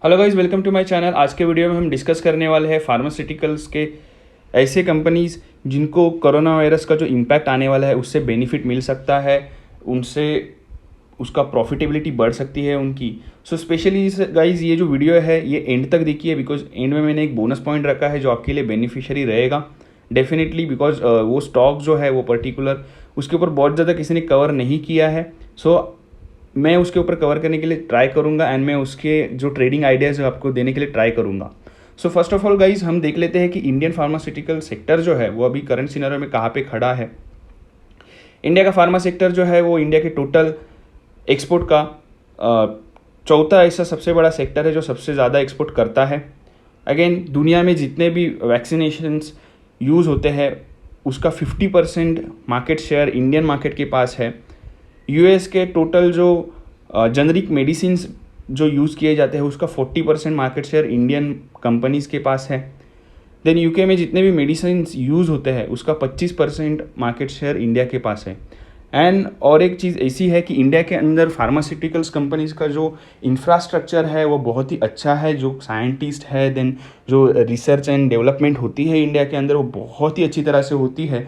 Hello guys, welcome to my channel. आज के video में हम डिस्कस करने वाले हैं फार्मास्यूटिकल्स के ऐसे कंपनीज जिनको कोरोना वायरस का जो इम्पैक्ट आने वाला है उससे बेनिफिट मिल सकता है, उनसे उसका प्रॉफिटेबिलिटी बढ़ सकती है उनकी। सो स्पेशली गाइस ये जो वीडियो है ये एंड तक देखिए, बिकॉज एंड में मैंने एक बोनस पॉइंट रखा है जो आपके लिए बेनिफिशियरी रहेगा डेफिनेटली, बिकॉज वो स्टॉक जो है वो पर्टिकुलर उसके ऊपर बहुत ज़्यादा किसी ने कवर नहीं किया है। सो मैं उसके ऊपर कवर करने के लिए ट्राई करूँगा एंड मैं उसके जो ट्रेडिंग आइडियाज़ आपको देने के लिए ट्राई करूँगा। So first of all guys हम देख लेते हैं कि इंडियन फार्मास्यूटिकल सेक्टर जो है वो अभी करंट सिनेरियो में कहाँ पे खड़ा है। इंडिया का फार्मा सेक्टर जो है वो इंडिया के टोटल एक्सपोर्ट का चौथा ऐसा सबसे बड़ा सेक्टर है जो सबसे ज़्यादा एक्सपोर्ट करता है। अगेन दुनिया में जितने भी वैक्सीनेशंस यूज़ होते हैं उसका 50% मार्केट शेयर इंडियन मार्केट के पास है। यूएस के टोटल जो जेनरिक मेडिसिन्स जो यूज़ किए जाते हैं उसका 40% मार्केट शेयर इंडियन कंपनीज़ के पास है। देन यूके में जितने भी मेडिसिन्स यूज़ होते हैं उसका 25% मार्केट शेयर इंडिया के पास है। एंड और एक चीज़ ऐसी है कि इंडिया के अंदर फार्मास्यूटिकल्स कंपनीज़ का जो इंफ्रास्ट्रक्चर है वो बहुत ही अच्छा है, जो साइंटिस्ट है, देन जो रिसर्च एंड डेवलपमेंट होती है इंडिया के अंदर वो बहुत ही अच्छी तरह से होती है।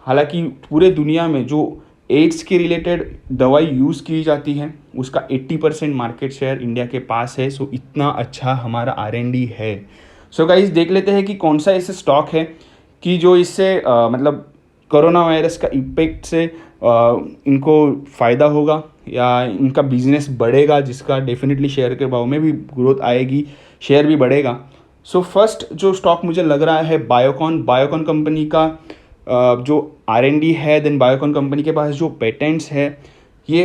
हालांकि पूरे दुनिया में जो एड्स के रिलेटेड दवाई यूज़ की जाती है उसका 80% मार्केट शेयर इंडिया के पास है। सो इतना अच्छा हमारा R&D है। सो गाइस देख लेते हैं कि कौन सा ऐसे स्टॉक है कि जो इससे मतलब कोरोना वायरस का इम्पेक्ट से इनको फ़ायदा होगा या इनका बिजनेस बढ़ेगा, जिसका डेफिनेटली शेयर के भाव में भी ग्रोथ आएगी, शेयर भी बढ़ेगा। सो फर्स्ट जो स्टॉक मुझे लग रहा है बायोकॉन कंपनी का जो R&D है, देन बायोकॉन कंपनी के पास जो पेटेंट्स है ये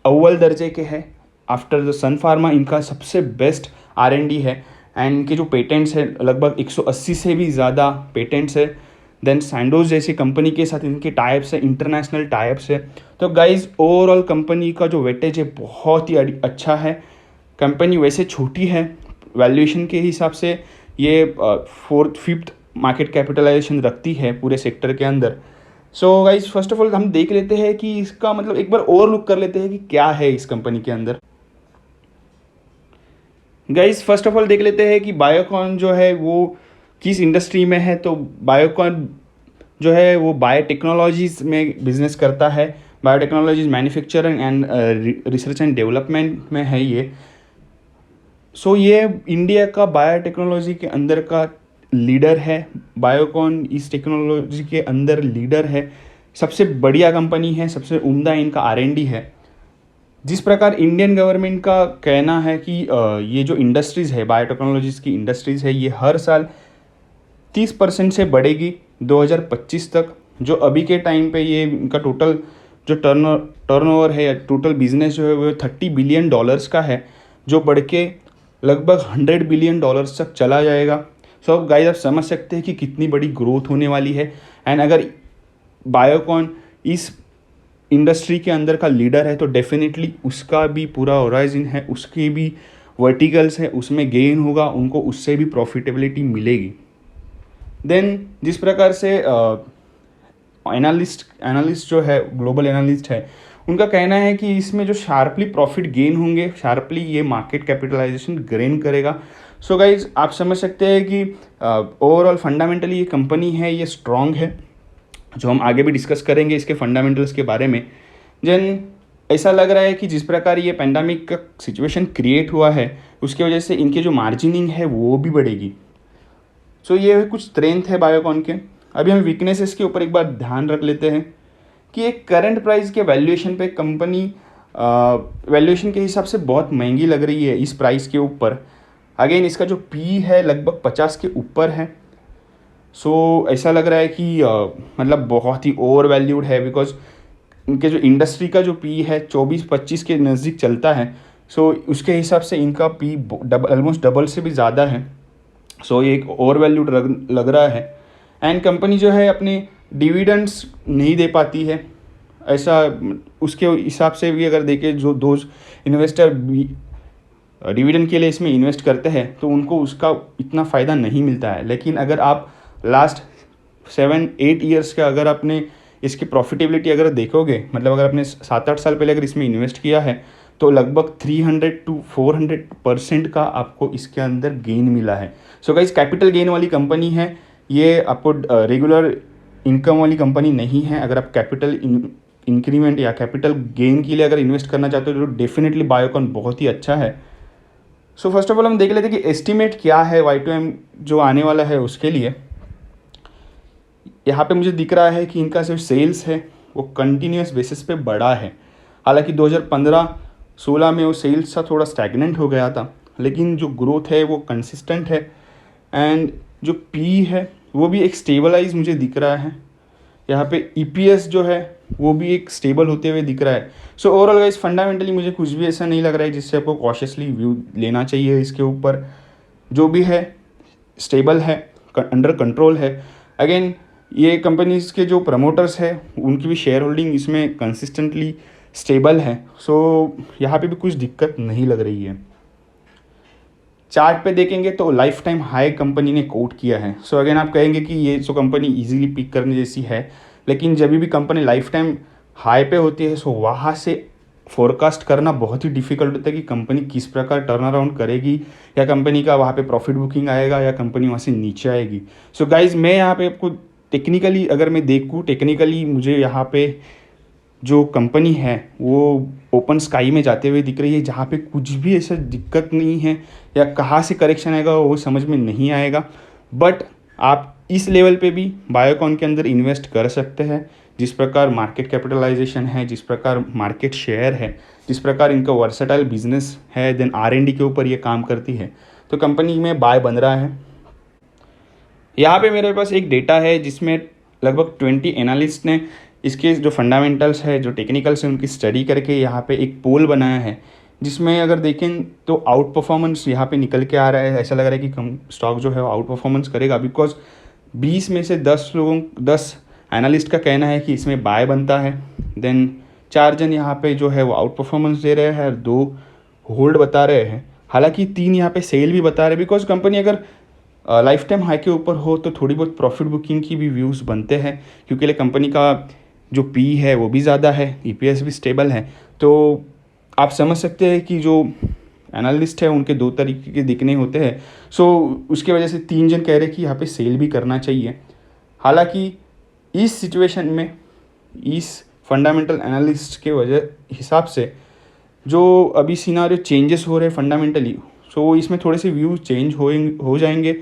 अव्वल दर्जे के हैं। आफ्टर द सन फार्मा इनका सबसे बेस्ट R&D है एंड इनके जो पेटेंट्स है लगभग 180 से भी ज़्यादा पेटेंट्स है। देन सैंडोज जैसी कंपनी के साथ इनके टाइप्स है, इंटरनेशनल टाइप्स है। तो गाइज ओवरऑल कंपनी का जो वेटेज है बहुत ही अच्छा है। कंपनी वैसे छोटी है, वैल्यूएशन के हिसाब से ये 4th-5th मार्केट कैपिटलाइजेशन रखती है पूरे सेक्टर के अंदर। So guys first of all हम देख लेते हैं कि इसका मतलब एक बार ओवरलुक कर लेते हैं कि क्या है इस कंपनी के अंदर। गाइज फर्स्ट ऑफ ऑल देख लेते हैं कि बायोकॉन जो है वो किस इंडस्ट्री में है। तो बायोकॉन जो है वो बायोटेक्नोलॉजीज़ में बिजनेस करता है। Biotechnologies manufacturing and research and development में है ये। सो ये इंडिया का बायोटेक्नोलॉजी के अंदर का लीडर है। बायोकॉन इस टेक्नोलॉजी के अंदर लीडर है, सबसे बढ़िया कंपनी है, सबसे उम्दा इनका R&D है। जिस प्रकार इंडियन गवर्नमेंट का कहना है कि ये जो इंडस्ट्रीज़ है, बायोटेक्नोलॉजीज़ की इंडस्ट्रीज़ है, ये हर साल 30% से बढ़ेगी 2025 तक। जो अभी के टाइम पे ये इनका टोटल जो टर्नओवर है या टोटल बिजनेस जो है वो $30 बिलियन का है, जो बढ़ के लगभग $100 बिलियन तक चला जाएगा। सो अब गाइस आप समझ सकते हैं कि कितनी बड़ी ग्रोथ होने वाली है। एंड अगर बायोकॉन इस इंडस्ट्री के अंदर का लीडर है तो डेफिनेटली उसका भी पूरा होराइजन है, उसकी भी वर्टिकल्स है, उसमें गेन होगा, उनको उससे भी प्रॉफिटेबिलिटी मिलेगी। देन जिस प्रकार से एनालिस्ट जो है, ग्लोबल एनालिस्ट है, उनका कहना है कि इसमें जो शार्पली प्रॉफिट गेन होंगे, शार्पली ये मार्केट कैपिटलाइजेशन गेन करेगा। सो गाइज आप समझ सकते हैं कि ओवरऑल फंडामेंटली ये कंपनी है, ये स्ट्रॉन्ग है, जो हम आगे भी डिस्कस करेंगे इसके फंडामेंटल्स के बारे में। देन ऐसा लग रहा है कि जिस प्रकार ये पेंडेमिक का सिचुएशन क्रिएट हुआ है उसकी वजह से इनके जो मार्जिनिंग है वो भी बढ़ेगी। सो ये कुछ स्ट्रेंथ है बायोकॉन के। अभी हम वीकनेसेस के ऊपर एक बार ध्यान रख लेते हैं कि एक करंट प्राइस के वैल्यूएशन पे कंपनी वैल्यूएशन के हिसाब से बहुत महंगी लग रही है इस प्राइस के ऊपर। अगेन इसका जो पी है लगभग 50 के ऊपर है। सो ऐसा लग रहा है कि मतलब बहुत ही ओवर वैल्यूड है, बिकॉज इनके जो इंडस्ट्री का जो पी है 24-25 के नज़दीक चलता है। सो उसके हिसाब से इनका पी ऑलमोस्ट डबल से भी ज़्यादा है। सो ये एक ओवर वैल्यूड लग रहा है। एंड कंपनी जो है अपने डिविडेंड्स नहीं दे पाती है, ऐसा उसके हिसाब से भी अगर देखें जो दोज इन्वेस्टर डिविडेंड के लिए इसमें इन्वेस्ट करते हैं तो उनको उसका इतना फ़ायदा नहीं मिलता है। लेकिन अगर आप लास्ट 7-8 ईयर्स का अगर आपने इसकी प्रॉफिटेबिलिटी अगर देखोगे, मतलब अगर आपने 7-8 साल पहले अगर इसमें इन्वेस्ट किया है तो लगभग 300 to 400% का आपको इसके अंदर गेन मिला है। सो गाइस, कैपिटल गेन वाली कंपनी है ये, आपको रेगुलर इनकम वाली कंपनी नहीं है। अगर आप कैपिटल इंक्रीमेंट या कैपिटल गेन के लिए अगर इन्वेस्ट करना चाहते हो तो डेफिनेटली बायोकॉन बहुत ही अच्छा है। सो फर्स्ट ऑफ ऑल हम देख लेते हैं कि एस्टिमेट क्या है Y2M जो आने वाला है उसके लिए। यहाँ पे मुझे दिख रहा है कि इनका जो सेल्स है वो कंटिन्यूस बेसिस पे बढ़ा है। हालांकि 2015-16 में वो सेल्स सा थोड़ा स्टैग्नेंट हो गया था, लेकिन जो ग्रोथ है वो कंसिस्टेंट है एंड जो पी है वो भी एक स्टेबलाइज मुझे दिख रहा है। यहाँ पे EPS जो है वो भी एक स्टेबल होते हुए दिख रहा है। सो ओवरऑल गाइस, फंडामेंटली मुझे कुछ भी ऐसा नहीं लग रहा है जिससे आपको कॉशियसली व्यू लेना चाहिए इसके ऊपर। जो भी है स्टेबल है, अंडर कंट्रोल है। अगेन, ये कंपनीज के जो प्रमोटर्स है उनकी भी शेयर होल्डिंग इसमें कंसिस्टेंटली स्टेबल है। सो यहाँ पे भी कुछ दिक्कत नहीं लग रही है। चार्ट पे देखेंगे तो लाइफ टाइम हाई कंपनी ने कोट किया है। सो अगेन आप कहेंगे कि ये जो कंपनी इजीली पिक करने जैसी है, लेकिन जब भी कंपनी लाइफ टाइम हाई पे होती है सो वहाँ से फोरकास्ट करना बहुत ही डिफिकल्ट होता है कि कंपनी किस प्रकार टर्न अराउंड करेगी, या कंपनी का वहाँ पे प्रॉफिट बुकिंग आएगा या कंपनी वहाँ से नीचे आएगी। सो गाइज, मैं यहाँ पे आपको टेक्निकली अगर मैं देखूँ, टेक्निकली मुझे यहाँ पे जो कंपनी है वो ओपन स्काई में जाते हुए दिख रही है, जहाँ पे कुछ भी ऐसा दिक्कत नहीं है या कहाँ से करेक्शन आएगा वो समझ में नहीं आएगा। बट आप इस लेवल पे भी बायोकॉन के अंदर इन्वेस्ट कर सकते हैं। जिस प्रकार मार्केट कैपिटलाइजेशन है, जिस प्रकार मार्केट शेयर है, जिस प्रकार इनका वर्सेटाइल बिजनेस है, देन R&D के ऊपर ये काम करती है, तो कंपनी में बाय बन रहा है। यहाँ पे मेरे पास एक डेटा है जिसमें लगभग 20 एनालिस्ट ने इसके जो फंडामेंटल्स है, जो टेक्निकल्स है, उनकी स्टडी करके यहाँ पे एक पोल बनाया है, जिसमें अगर देखें तो आउट परफॉर्मेंस यहाँ पे निकल के आ रहा है। ऐसा लग रहा है कि स्टॉक जो है वो आउट परफॉर्मेंस करेगा, बिकॉज 20 में से 10 एनालिस्ट का कहना है कि इसमें बाय बनता है। देन 4 जन यहाँ पे जो है वो आउट परफॉर्मेंस दे रहे हैं और 2 होल्ड बता रहे हैं। हालांकि 3 यहाँ पे सेल भी बता रहे हैं, बिकॉज कंपनी अगर लाइफ टाइम हाई के ऊपर हो तो थोड़ी बहुत प्रॉफिट बुकिंग की भी व्यूज़ बनते हैं, क्योंकि कंपनी का जो पी है वो भी ज़्यादा है, EPS भी स्टेबल है। तो आप समझ सकते हैं कि जो एनालिस्ट है उनके 2 तरीके के दिखने होते हैं। सो उसकी वजह से 3 जन कह रहे हैं कि यहाँ पे सेल भी करना चाहिए। हालांकि इस सिचुएशन में, इस फंडामेंटल एनालिस्ट के वजह हिसाब से जो अभी सिनारियो चेंजेस हो रहे हैं फंडामेंटली, सो इसमें थोड़े से व्यूज़ चेंज हो जाएंगे।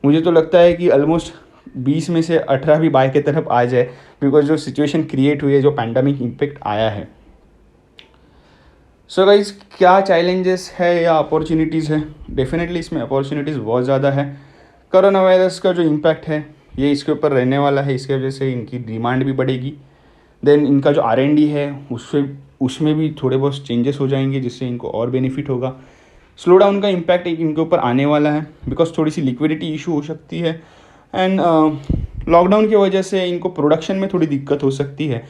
मुझे तो लगता है कि ऑलमोस्ट 20 में से 18 भी बाय की तरफ आ जाए, बिकॉज जो सिचुएशन क्रिएट हुई है, जो पैंडमिक इम्पेक्ट आया है। सो गाइज, क्या चैलेंजेस है या अपॉर्चुनिटीज़ है? डेफिनेटली इसमें अपॉर्चुनिटीज़ बहुत ज़्यादा है। कोरोना वायरस का जो इम्पैक्ट है ये इसके ऊपर रहने वाला है, इसके वजह से इनकी डिमांड भी बढ़ेगी। देन इनका जो R&D है उसमें भी थोड़े बहुत चेंजेस हो जाएंगे, जिससे इनको और बेनिफिट होगा। स्लो डाउन का इम्पैक्ट इनके ऊपर आने वाला है, बिकॉज थोड़ी सी लिक्विडिटी इशू हो सकती है एंड लॉकडाउन की वजह से इनको प्रोडक्शन में थोड़ी दिक्कत हो सकती है।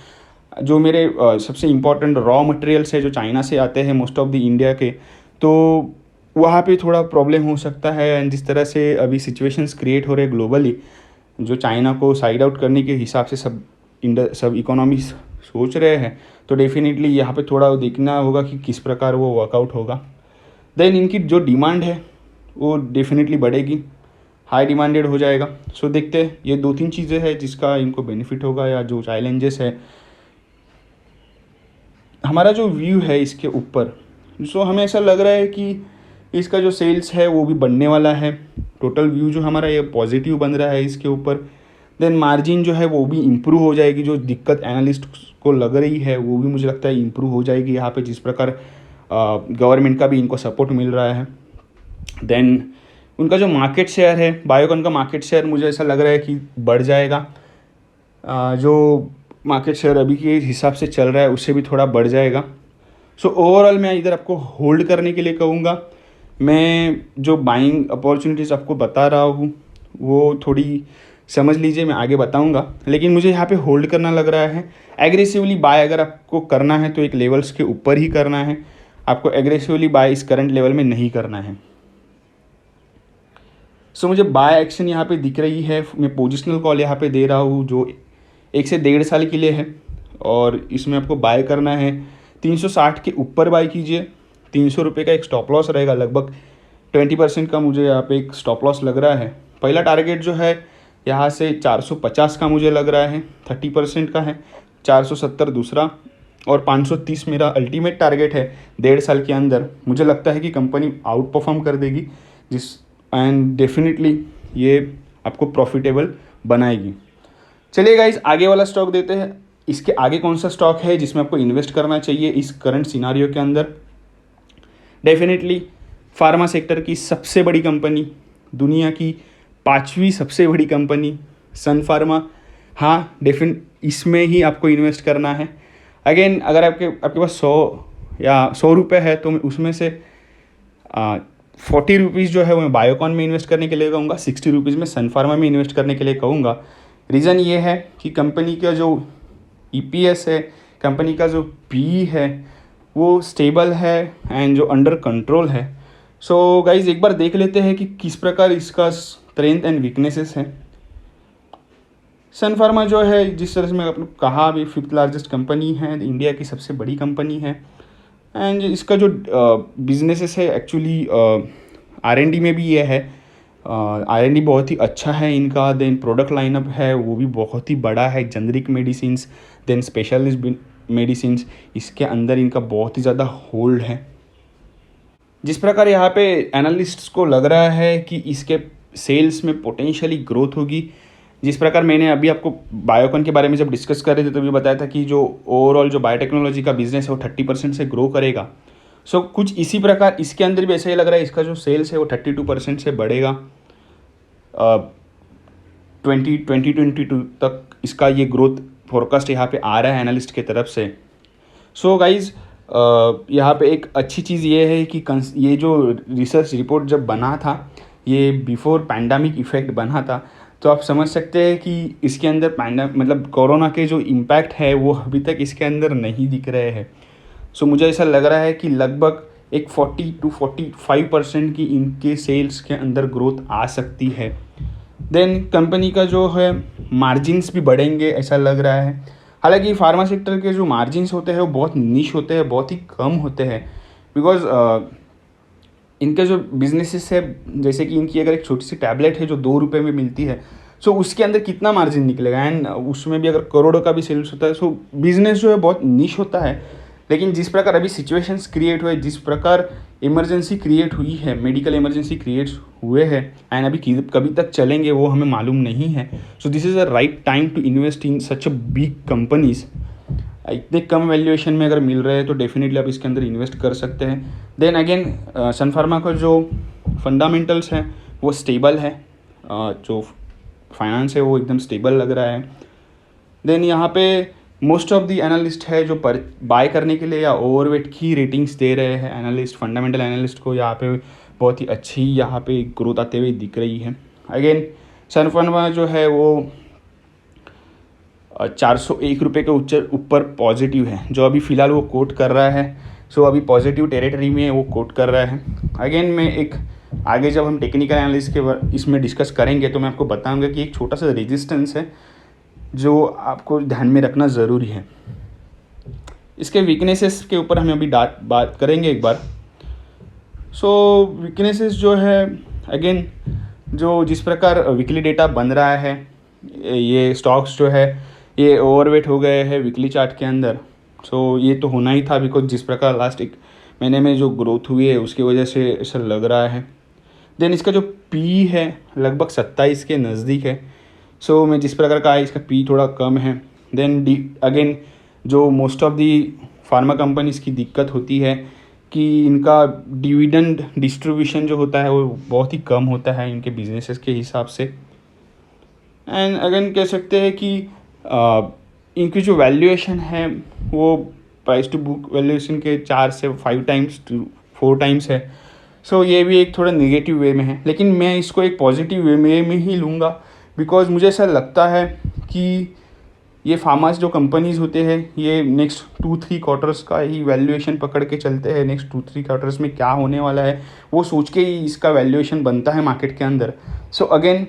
जो मेरे सबसे इम्पॉर्टेंट रॉ मटेरियल्स है जो चाइना से आते हैं मोस्ट ऑफ द इंडिया के, तो वहाँ पे थोड़ा प्रॉब्लम हो सकता है। एंड जिस तरह से अभी सिचुएशंस क्रिएट हो रहे ग्लोबली, जो चाइना को साइड आउट करने के हिसाब से सब इकोनॉमीज सोच रहे हैं, तो डेफिनेटली यहाँ पे थोड़ा देखना होगा कि किस प्रकार वो वर्कआउट होगा। देन इनकी जो डिमांड है वो डेफिनेटली बढ़ेगी, हाई डिमांडेड हो जाएगा। सो देखते हैं, ये 2-3 चीज़ें हैं जिसका इनको बेनिफिट होगा या जो चैलेंजेस है। हमारा जो व्यू है इसके ऊपर, सो हमें ऐसा लग रहा है कि इसका जो सेल्स है वो भी बढ़ने वाला है। टोटल व्यू जो हमारा ये पॉजिटिव बन रहा है इसके ऊपर। देन मार्जिन जो है वो भी इम्प्रूव हो जाएगी। जो दिक्कत एनालिस्ट को लग रही है वो भी मुझे लगता है इम्प्रूव हो जाएगी यहाँ पे, जिस प्रकार गवर्नमेंट का भी इनको सपोर्ट मिल रहा है। देन उनका जो मार्केट शेयर है, बायोकॉन का मार्केट शेयर मुझे ऐसा लग रहा है कि बढ़ जाएगा। जो मार्केट शेयर अभी के हिसाब से चल रहा है उससे भी थोड़ा बढ़ जाएगा। सो ओवरऑल मैं इधर आपको होल्ड करने के लिए कहूँगा। मैं जो बाइंग अपॉर्चुनिटीज़ आपको बता रहा हूँ वो थोड़ी समझ लीजिए, मैं आगे बताऊँगा, लेकिन मुझे यहाँ पे होल्ड करना लग रहा है। एग्रेसिवली बाय अगर आपको करना है तो एक लेवल्स के ऊपर ही करना है, आपको एग्रेसिवली बाय इस करंट लेवल में नहीं करना है। सो मुझे बाय एक्शन यहाँ पे दिख रही है। मैं पोजिशनल कॉल यहाँ पे दे रहा हूँ जो 1 से 1.5 साल के लिए है, और इसमें आपको बाय करना है 360 के ऊपर बाई कीजिए। 300 रुपये का एक स्टॉप लॉस रहेगा, लगभग 20% का मुझे यहाँ पे एक स्टॉप लॉस लग रहा है। पहला टारगेट जो है यहाँ से 450 का मुझे लग रहा है, 30% का है। 470 दूसरा और 530 मेरा अल्टीमेट टारगेट है 1.5 साल के अंदर। मुझे लगता है कि कंपनी आउट परफॉर्म कर देगी एंड डेफिनेटली ये आपको प्रॉफिटेबल बनाएगी। चलिए गाइज, आगे वाला स्टॉक देते हैं। इसके आगे कौन सा स्टॉक है जिसमें आपको इन्वेस्ट करना चाहिए इस करंट सिनारियो के अंदर? डेफिनेटली फार्मा सेक्टर की सबसे बड़ी कंपनी, दुनिया की 5वीं सबसे बड़ी कंपनी सन फार्मा। हाँ, इसमें ही आपको इन्वेस्ट करना है। अगेन, अगर आपके पास 100 रुपये है तो मैं उसमें से 40 रुपीज़ जो है वो मैं बायोकॉन में इन्वेस्ट करने के लिए कहूँगा, 60 रुपीज़ में सन फार्मा में इन्वेस्ट करने के लिए कहूँगा। रीज़न ये है कि कंपनी का जो EPS है, कंपनी का जो PE है वो स्टेबल है एंड जो अंडर कंट्रोल है। सो गाइज, एक बार देख लेते हैं कि किस प्रकार इसका स्ट्रेंथ एंड वीकनेसेस है। सन फार्मा जो है, जिस तरह से मैं आपने कहा, अभी 5th लार्जेस्ट कंपनी है, इंडिया की सबसे बड़ी कंपनी है। एंड इसका जो बिजनेसेस है एक्चुअली R&D में भी ये है। R&D बहुत ही अच्छा है इनका। देन प्रोडक्ट लाइनअप है वो भी बहुत ही बड़ा है, generic medicines, then specialist medicines, इसके अंदर इनका बहुत ही ज़्यादा होल्ड है। जिस प्रकार यहाँ पे एनालिस्ट्स को लग रहा है कि इसके सेल्स में पोटेंशियली ग्रोथ होगी, जिस प्रकार मैंने अभी आपको बायोकॉन के बारे में जब डिस्कस कर रहे थे तो भी बताया था कि जो ओवरऑल जो बायोटेक्नोलॉजी का बिजनेस है वो 30% से ग्रो करेगा। सो कुछ इसी प्रकार इसके अंदर भी ऐसा ही लग रहा है, इसका जो सेल्स है वो 32% से बढ़ेगा। 2022 तक इसका ये ग्रोथ फोरकास्ट यहाँ पे आ रहा है एनालिस्ट के तरफ से। सो गाइज, यहाँ पे एक अच्छी चीज़ ये है कि ये जो रिसर्च रिपोर्ट जब बना था, ये बिफोर पैंडमिक इफेक्ट बना था, तो आप समझ सकते हैं कि इसके अंदर मतलब कोरोना के जो इम्पैक्ट है वो अभी तक इसके अंदर नहीं दिख रहे हैं। सो मुझे ऐसा लग रहा है कि लगभग एक 40 to 45% की इनके सेल्स के अंदर ग्रोथ आ सकती है। देन कंपनी का जो है मार्जिन्स भी बढ़ेंगे ऐसा लग रहा है। हालांकि फार्मा सेक्टर के जो मार्जिन्स होते हैं वो बहुत निश होते हैं, बहुत ही कम होते हैं, बिकॉज इनके जो बिजनेसेस है, जैसे कि इनकी अगर एक छोटी सी टैबलेट है जो 2 रुपये में मिलती है, सो उसके अंदर कितना मार्जिन निकलेगा, एंड उसमें भी अगर करोड़ों का भी सेल्स होता है, सो बिजनेस जो है बहुत निश होता है। लेकिन जिस प्रकार अभी सिचुएशंस क्रिएट हुए, जिस प्रकार इमरजेंसी क्रिएट हुई है, मेडिकल इमरजेंसी क्रिएट हुए हैं, एंड अभी कभी तक चलेंगे वो हमें मालूम नहीं है। So this is a right time to invest in such a big companies. इतने कम वैल्यूएशन में अगर मिल रहे हैं तो डेफिनेटली आप इसके अंदर इन्वेस्ट कर सकते हैं। देन अगेन, सन फार्मा का जो फंडामेंटल्स हैं वो स्टेबल है, जो फाइनेंस है वो एकदम स्टेबल लग रहा है। देन यहाँ पे मोस्ट ऑफ द एनालिस्ट है जो बाय करने के लिए या ओवरवेट की रेटिंग्स दे रहे हैं एनालिस्ट, फंडामेंटल एनालिस्ट को यहाँ पे बहुत ही अच्छी यहाँ पे ग्रोथ आते हुए दिख रही है। अगेन, सन फार्मा जो है वो 401 रुपये के ऊपर पॉजिटिव है, जो अभी फ़िलहाल वो कोट कर रहा है। सो अभी पॉजिटिव टेरिटरी में वो कोट कर रहा है। अगेन, मैं एक आगे जब हम टेक्निकल एनालिसिस के इसमें डिस्कस करेंगे तो मैं आपको बताऊंगा कि एक छोटा सा रेजिस्टेंस है जो आपको ध्यान में रखना ज़रूरी है। इसके वीकनेसेस के ऊपर हम अभी बात करेंगे एक बार। सो वीकनेसेस जो है, अगेन, जो जिस प्रकार वीकली डेटा बन रहा है, ये स्टॉक्स जो है ये ओवरवेट हो गए हैं वीकली चार्ट के अंदर। सो ये तो होना ही था, बिकॉज जिस प्रकार लास्ट एक महीने में जो ग्रोथ हुई है उसकी वजह से ऐसा लग रहा है। देन इसका जो पी है लगभग 27 के नज़दीक है। सो मैं जिस प्रकार का इसका पी थोड़ा कम है। देन अगेन, जो most of the pharma companies की दिक्कत होती है कि इनका डिविडेंड डिस्ट्रीब्यूशन जो होता है वो बहुत ही कम होता है इनके बिजनेसेस के हिसाब से। एंड अगेन कह सकते हैं कि इनकी जो वैल्यूएशन है वो प्राइस टू बुक वैल्यूएशन के 4 से 5 टाइम्स टू 4 टाइम्स है। सो ये भी एक थोड़ा नेगेटिव वे में है, लेकिन मैं इसको एक पॉजिटिव वे में ही लूँगा, बिकॉज मुझे ऐसा लगता है कि ये फार्मास जो कंपनीज़ होते हैं ये नेक्स्ट 2-3 क्वार्टर्स का ही वैल्यूएशन पकड़ के चलते हैं। नेक्स्ट 2-3 क्वार्टर्स में क्या होने वाला है वो सोच के ही इसका वैल्यूएशन बनता है मार्केट के अंदर। सो अगेन,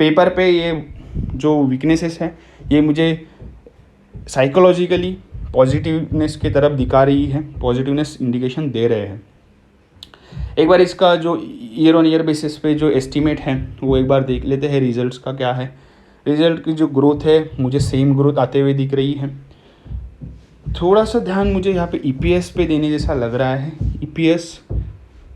पेपर पे ये जो वीकनेसेस हैं ये मुझे साइकोलॉजिकली पॉजिटिवनेस की तरफ दिखा रही है, पॉजिटिवनेस इंडिकेशन दे रहे हैं। एक बार इसका जो ईयर ऑन ईयर बेसिस पे जो एस्टीमेट है वो एक बार देख लेते हैं रिजल्ट्स का क्या है। रिजल्ट की जो ग्रोथ है मुझे सेम ग्रोथ आते हुए दिख रही है। थोड़ा सा ध्यान मुझे यहाँ पे ईपीएस पे देने जैसा लग रहा है। ईपीएस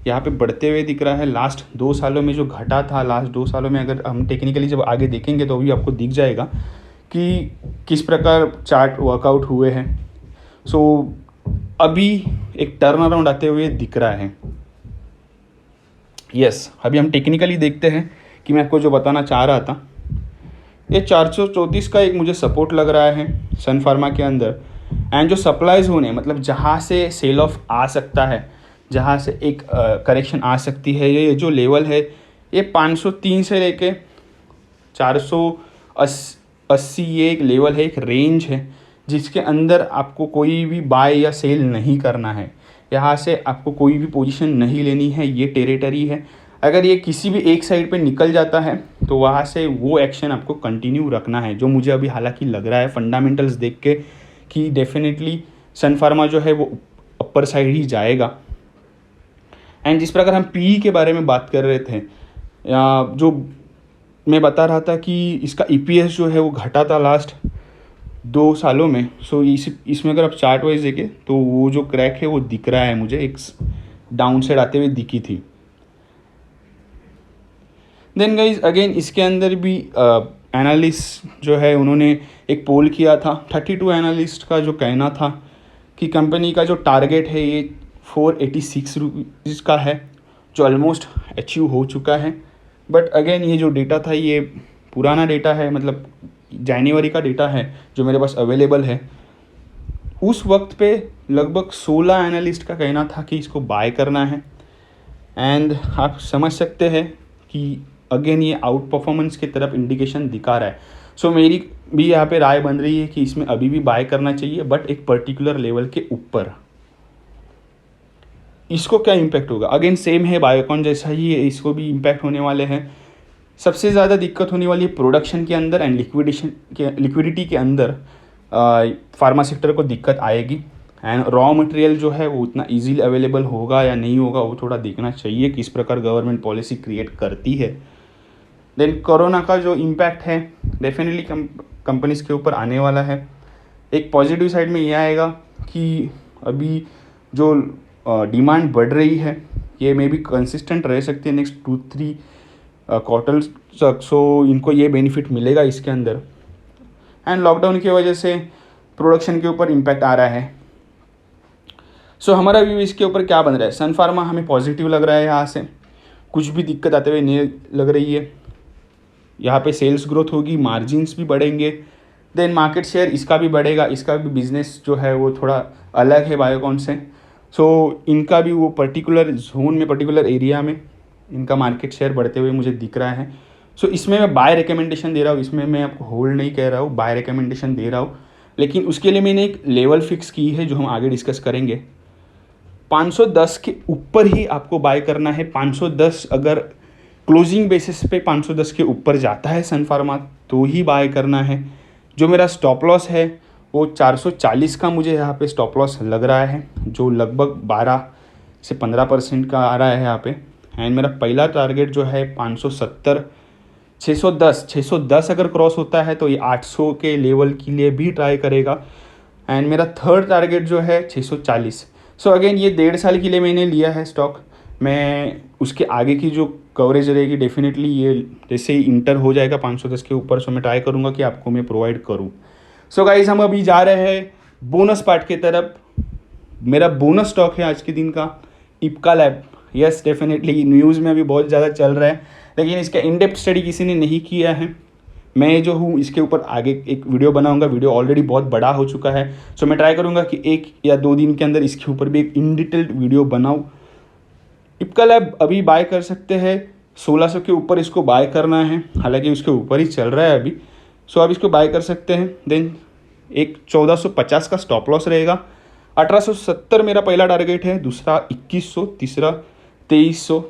यहाँ पे बढ़ते हुए दिख रहा है। लास्ट 2 सालों में जो घटा था, लास्ट 2 सालों में अगर हम टेक्निकली जब आगे देखेंगे तो भी आपको दिख जाएगा कि किस प्रकार चार्ट वर्कआउट हुए हैं। सो अभी एक टर्न अराउंड आते हुए दिख रहा है। यस, अभी हम टेक्निकली देखते हैं कि मैं आपको जो बताना चाह रहा था, ये 434 का एक मुझे सपोर्ट लग रहा है सन फार्मा के अंदर। एंड जो सप्लाईज होने, मतलब जहाँ से सेल ऑफ आ सकता है, जहाँ से एक करेक्शन आ सकती है, ये जो लेवल है ये 503 से लेके 480, ये एक लेवल है, एक रेंज है जिसके अंदर आपको कोई भी बाय या सेल नहीं करना है। यहाँ से आपको कोई भी पोजीशन नहीं लेनी है, ये टेरिटरी है। अगर ये किसी भी एक साइड पे निकल जाता है तो वहाँ से वो एक्शन आपको कंटिन्यू रखना है, जो मुझे अभी हालांकि लग रहा है फंडामेंटल्स देख के कि डेफिनेटली सन फार्मा जो है वो अपर साइड ही जाएगा। एंड जिस प्रकार हम पीई के बारे में बात कर रहे थे, जो मैं बता रहा था कि इसका ईपीएस जो है वो घटा था लास्ट 2 सालों में। सो इसमें अगर आप चार्ट वाइज देखें तो वो जो क्रैक है वो दिख रहा है मुझे, एक डाउन साइड आते हुए दिखी थी। देन गाइज अगेन इसके अंदर भी एनालिस्ट जो है उन्होंने एक पोल किया था। 32 एनालिस्ट का जो कहना था कि कंपनी का जो टारगेट है ये 486 रुपीज़ का है, जो ऑलमोस्ट अचीव हो चुका है। बट अगेन ये जो डेटा था ये पुराना डेटा है, मतलब जनवरी का डेटा है जो मेरे पास अवेलेबल है। उस वक्त पे लगभग 16 एनालिस्ट का कहना था कि इसको बाय करना है। एंड आप समझ सकते हैं कि अगेन ये आउट परफॉर्मेंस की तरफ इंडिकेशन दिखा रहा है। सो मेरी भी यहाँ पे राय बन रही है कि इसमें अभी भी बाय करना चाहिए, बट एक पर्टिकुलर लेवल के ऊपर। इसको क्या इम्पैक्ट होगा, अगेन सेम है, बायोकॉन जैसा ही है, इसको भी इम्पैक्ट होने वाले हैं। सबसे ज़्यादा दिक्कत होने वाली है प्रोडक्शन के अंदर एंड लिक्विडिटी के अंदर। फार्मा सेक्टर को दिक्कत आएगी। एंड रॉ मटेरियल जो है वो उतना इजीली अवेलेबल होगा या नहीं होगा वो थोड़ा देखना चाहिए, किस प्रकार गवर्नमेंट पॉलिसी क्रिएट करती है। देन कोरोना का जो इम्पैक्ट है डेफिनेटली कंपनीज के ऊपर आने वाला है। एक पॉजिटिव साइड में ये आएगा कि अभी जो डिमांड बढ़ रही है ये मे भी कंसिस्टेंट रह सकती है नेक्स्ट 2-3 क्वार्टर्स तक। सो इनको ये बेनिफिट मिलेगा इसके अंदर। एंड लॉकडाउन की वजह से प्रोडक्शन के ऊपर इम्पैक्ट आ रहा है। सो हमारा व्यू इसके ऊपर क्या बन रहा है, सन फार्मा हमें पॉजिटिव लग रहा है, यहाँ से कुछ भी दिक्कत आते हुए नहीं लग रही है। यहाँ पे सेल्स ग्रोथ होगी, मार्जिन्स भी बढ़ेंगे, देन मार्केट शेयर इसका भी बढ़ेगा। इसका भी बिजनेस जो है वो थोड़ा अलग है बायोकॉन से। सो इनका भी वो पर्टिकुलर जोन में, पर्टिकुलर एरिया में इनका मार्केट शेयर बढ़ते हुए मुझे दिख रहा है। सो इसमें मैं बाय रिकमेंडेशन दे रहा हूँ, इसमें मैं आपको होल्ड नहीं कह रहा हूँ, बाय रिकमेंडेशन दे रहा हूँ। लेकिन उसके लिए मैंने एक लेवल फिक्स की है जो हम आगे डिस्कस करेंगे। 510 के ऊपर ही आपको बाय करना है। 510 अगर क्लोजिंग बेसिस पे 510 के ऊपर जाता है सन फार्मा तो ही बाय करना है। जो मेरा स्टॉप लॉस है वो 440 का मुझे यहाँ पे स्टॉप लॉस लग रहा है, जो लगभग 12 से 15% का आ रहा है यहाँ पे। एंड मेरा पहला टारगेट जो है 570, 610 अगर क्रॉस होता है तो ये 800 के लेवल के लिए भी ट्राई करेगा। एंड मेरा थर्ड टारगेट जो है 640। सो अगेन ये 1.5 साल के लिए मैंने लिया है स्टॉक। मैं उसके आगे की जो कवरेज रहेगी डेफिनेटली ये जैसे ही इंटर हो जाएगा 510 के ऊपर, सो मैं ट्राई करूँगा कि आपको मैं प्रोवाइड करूँ। सो गाइज हम अभी जा रहे हैं बोनस पार्ट की तरफ। मेरा बोनस स्टॉक है आज के दिन का Ipca lab. Yes definitely news में अभी बहुत ज़्यादा चल रहा है, लेकिन इसका इन डेप्थ स्टडी किसी ने नहीं किया है। मैं जो हूँ इसके ऊपर आगे एक वीडियो बनाऊंगा, वीडियो ऑलरेडी बहुत बड़ा हो चुका है। सो मैं ट्राई करूँगा कि 1 या 2 दिन के अंदर इसके ऊपर भी एक इन डिटेल्ड वीडियो बनाऊँ। इप्का लैब अभी बाय कर सकते हैं, 1600 के ऊपर इसको बाय करना है, हालांकि उसके ऊपर ही चल रहा है अभी। सो आप इसको बाय कर सकते हैं। देन एक 1450 का स्टॉप लॉस रहेगा। 1870 मेरा पहला टारगेट है, दूसरा 2100, तीसरा 2300।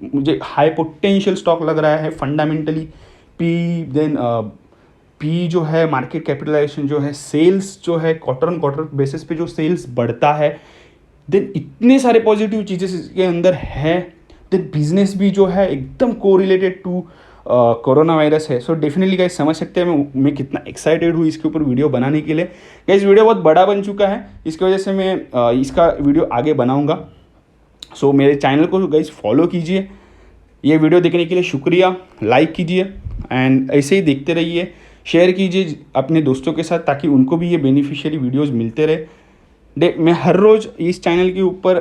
मुझे हाई पोटेंशियल स्टॉक लग रहा है फंडामेंटली। पी देन पी जो है, मार्केट कैपिटलाइजेशन जो है, सेल्स जो है, क्वार्टर ऑन क्वार्टर बेसिस पे जो सेल्स बढ़ता है, देन इतने सारे पॉजिटिव चीज़ें इसके अंदर है। देन बिजनेस भी जो है एकदम कोरिलेटेड टू कोरोना वायरस है। सो डेफिनेटली गाइस समझ सकते हैं मैं कितना एक्साइटेड हूँ इसके ऊपर वीडियो बनाने के लिए। गाइस वीडियो बहुत बड़ा बन चुका है, इसकी वजह से मैं इसका वीडियो आगे बनाऊँगा। सो मेरे चैनल को गाइस फॉलो कीजिए। ये वीडियो देखने के लिए शुक्रिया, लाइक कीजिए एंड ऐसे ही देखते रहिए, शेयर कीजिए अपने दोस्तों के साथ ताकि उनको भी ये बेनिफिशियरी वीडियोस मिलते रहे। मैं हर रोज़ इस चैनल के ऊपर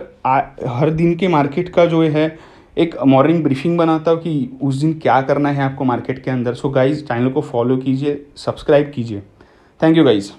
हर दिन के मार्केट का जो है एक मॉर्निंग ब्रीफिंग बनाता हूँ कि उस दिन क्या करना है आपको मार्केट के अंदर। सो गाइज चैनल को फॉलो कीजिए, सब्सक्राइब कीजिए। Thank you guys.